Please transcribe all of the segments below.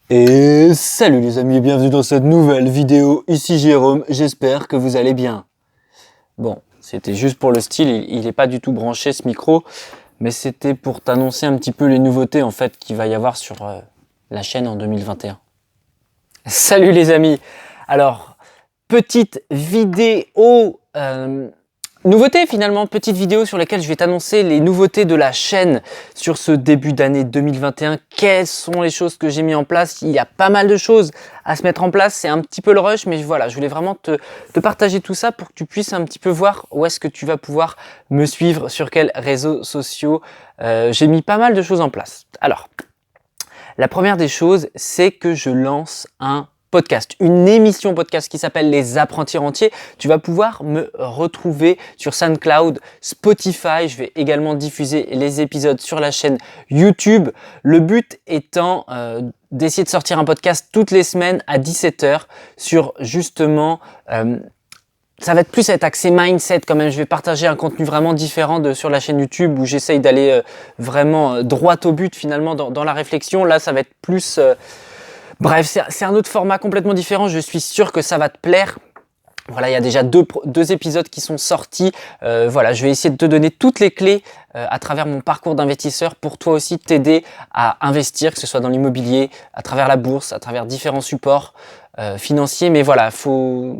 Et salut les amis, bienvenue dans cette nouvelle vidéo, ici Jérôme, j'espère que vous allez bien. Bon, c'était juste pour le style, il n'est pas du tout branché ce micro, mais c'était pour t'annoncer un petit peu les nouveautés en fait qu'il va y avoir sur la chaîne en 2021. Salut les amis. Alors, petite vidéo, nouveauté finalement, petite vidéo sur laquelle je vais t'annoncer les nouveautés de la chaîne sur ce début d'année 2021. Quelles sont les choses que j'ai mis en place? Il y a pas mal de choses à se mettre en place, c'est un petit peu le rush, mais voilà, je voulais vraiment te partager tout ça pour que tu puisses un petit peu voir où est-ce que tu vas pouvoir me suivre, sur quels réseaux sociaux. J'ai mis pas mal de choses en place. Alors, la première des choses, c'est que je lance un podcast, une émission podcast qui s'appelle Les Apprentis Rentiers. Tu vas pouvoir me retrouver sur SoundCloud, Spotify. Je vais également diffuser les épisodes sur la chaîne YouTube. Le but étant d'essayer de sortir un podcast toutes les semaines à 17h sur justement... ça va être plus être axé mindset quand même. Je vais partager un contenu vraiment différent sur la chaîne YouTube où j'essaye d'aller vraiment droit au but finalement dans la réflexion. Là, ça va être plus... Bref, c'est un autre format complètement différent. Je suis sûr que ça va te plaire. Voilà, il y a déjà deux épisodes qui sont sortis. Voilà, je vais essayer de te donner toutes les clés à travers mon parcours d'investisseur pour toi aussi t'aider à investir, que ce soit dans l'immobilier, à travers la bourse, à travers différents supports financiers. Mais voilà,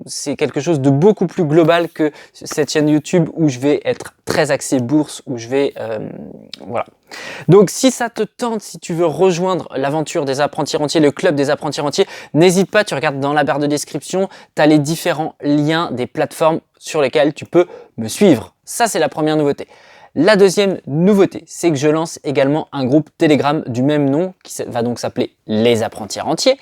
c'est quelque chose de beaucoup plus global que cette chaîne YouTube où je vais être très axé bourse, où je vais... voilà. Donc si ça te tente, si tu veux rejoindre l'aventure des apprentis rentiers, le club des apprentis rentiers, n'hésite pas, tu regardes dans la barre de description, tu as les différents liens des plateformes sur lesquelles tu peux me suivre. Ça, c'est la première nouveauté. La deuxième nouveauté, c'est que je lance également un groupe Telegram du même nom qui va donc s'appeler Les Apprentis Rentiers.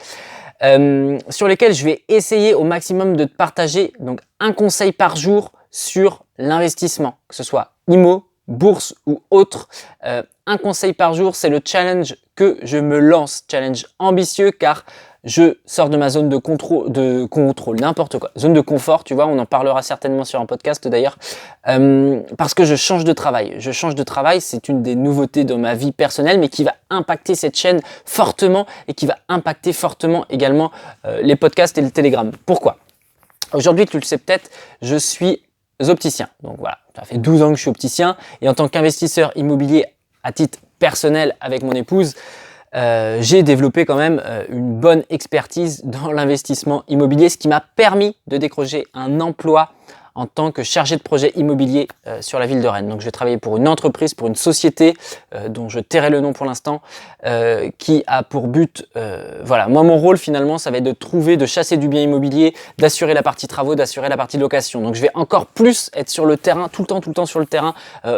Sur lesquels je vais essayer au maximum de te partager donc un conseil par jour sur l'investissement, que ce soit IMO, bourse ou autre. Un conseil par jour, c'est le challenge que je me lance, challenge ambitieux car je sors de ma zone de contrôle, n'importe quoi, zone de confort, tu vois, on en parlera certainement sur un podcast d'ailleurs, parce que je change de travail. Je change de travail, c'est une des nouveautés dans ma vie personnelle, mais qui va impacter cette chaîne fortement et qui va impacter fortement également les podcasts et le Telegram. Pourquoi? Aujourd'hui, tu le sais peut-être, je suis opticien. Donc voilà, ça fait 12 ans que je suis opticien et en tant qu'investisseur immobilier à titre personnel avec mon épouse, j'ai développé quand même une bonne expertise dans l'investissement immobilier, ce qui m'a permis de décrocher un emploi en tant que chargé de projet immobilier sur la ville de Rennes. Donc je vais travailler pour une entreprise, pour une société dont je tairai le nom pour l'instant, qui a pour but, voilà, moi mon rôle finalement ça va être de trouver, de chasser du bien immobilier, d'assurer la partie travaux, d'assurer la partie location. Donc je vais encore plus être sur le terrain, tout le temps sur le terrain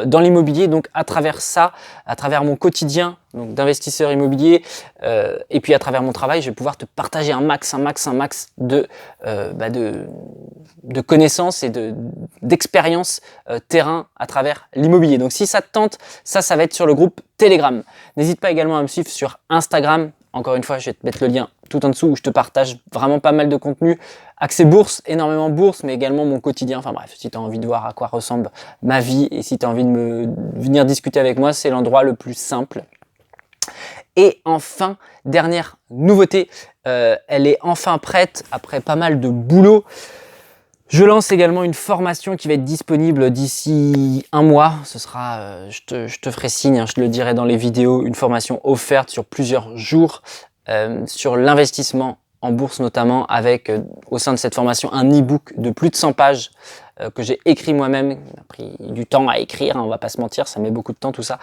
dans l'immobilier. Donc à travers ça, à travers mon quotidien donc d'investisseur immobilier et puis à travers mon travail, je vais pouvoir te partager un max de connaissances et d'expérience terrain à travers l'immobilier. Donc si ça te tente, ça va être sur le groupe Telegram. N'hésite pas également à me suivre sur Instagram. Encore une fois, je vais te mettre le lien tout en dessous où je te partage vraiment pas mal de contenu. Accès bourse, énormément bourse, mais également mon quotidien. Enfin bref, si tu as envie de voir à quoi ressemble ma vie et si tu as envie de venir discuter avec moi, c'est l'endroit le plus simple. Et enfin, dernière nouveauté, elle est enfin prête après pas mal de boulot. Je lance également une formation qui va être disponible d'ici un mois. Ce sera, je te ferai signe, hein, je te le dirai dans les vidéos, une formation offerte sur plusieurs jours sur l'investissement en bourse notamment, avec au sein de cette formation un e-book de plus de 100 pages que j'ai écrit moi-même. Ça a pris du temps à écrire, hein, on va pas se mentir, ça met beaucoup de temps tout ça.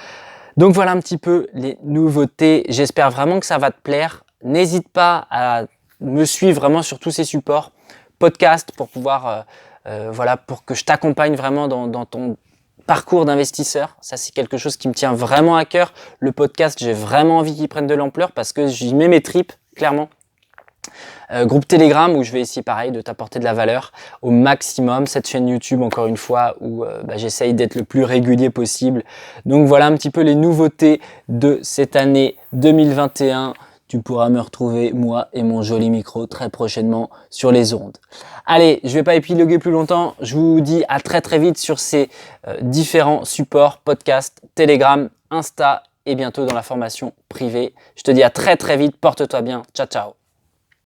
Donc voilà un petit peu les nouveautés. J'espère vraiment que ça va te plaire. N'hésite pas à me suivre vraiment sur tous ces supports. Podcast pour pouvoir, voilà, pour que je t'accompagne vraiment dans ton parcours d'investisseur. Ça, c'est quelque chose qui me tient vraiment à cœur. Le podcast, j'ai vraiment envie qu'il prenne de l'ampleur parce que j'y mets mes tripes, clairement. Groupe Telegram où je vais essayer pareil de t'apporter de la valeur au maximum. Cette chaîne YouTube encore une fois où j'essaye d'être le plus régulier possible. Donc voilà un petit peu les nouveautés de cette année 2021. Tu pourras me retrouver, moi et mon joli micro, très prochainement sur les ondes. Allez, je vais pas épiloguer plus longtemps. Je vous dis à très vite sur ces différents supports, podcast, Telegram, Insta et bientôt dans la formation privée. Je te dis à très très vite, porte-toi bien, ciao ciao.